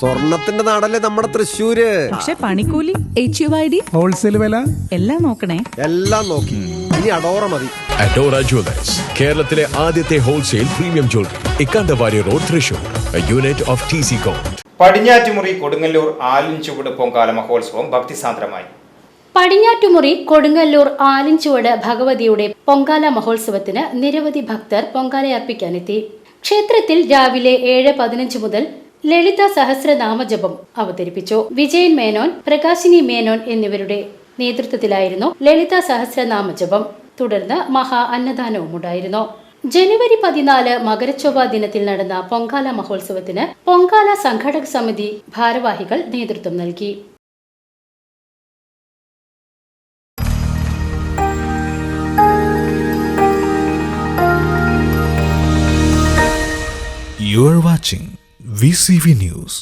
സ്വർണത്തിന്റെ നാടല്ലേ നമ്മുടെ തൃശ്ശൂര്. പക്ഷെ പണിക്കൂലി HUID ഹോൾസെയിൽ വില എല്ലാം നോക്കണേ. എല്ലാം നോക്കി. ഇനി അഡോറ മതി. അഡോറ ജുവലേഴ്സ്, കേരളത്തിലെ ആദ്യത്തെ wholesale premium jewellery, Ikkanda Warrier road, Thrissur, unit of TC Gold. Padinjattumuri Kodungallur Alinchuvadu Pongala മഹോത്സവം ഭക്തിസാന്ദ്രമായി. പടിഞ്ഞാറ്റുമുറി കൊടുങ്ങല്ലൂർ ആലിൻചുവട് ഭഗവതിയുടെ പൊങ്കാല മഹോത്സവത്തിന് നിരവധി ഭക്തർ പൊങ്കാലയർപ്പിക്കാനെത്തി. ക്ഷേത്രത്തിൽ രാവിലെ 7:15 മുതൽ ലളിത സഹസ്രനാമജപം അവതരിപ്പിച്ചു. വിജയൻ മേനോൻ, പ്രകാശിനി മേനോൻ എന്നിവരുടെ നേതൃത്വത്തിലായിരുന്നു ലളിത സഹസ്രനാമജപം. തുടർന്ന് മഹാ അന്നദാനവും ഉണ്ടായിരുന്നു. ജനുവരി 14 മകരച്ചൊവ്വ ദിനത്തിൽ നടന്ന പൊങ്കാല മഹോത്സവത്തിന് പൊങ്കാല സംഘടക സമിതി ഭാരവാഹികൾ നേതൃത്വം നൽകി. You are watching VCV News.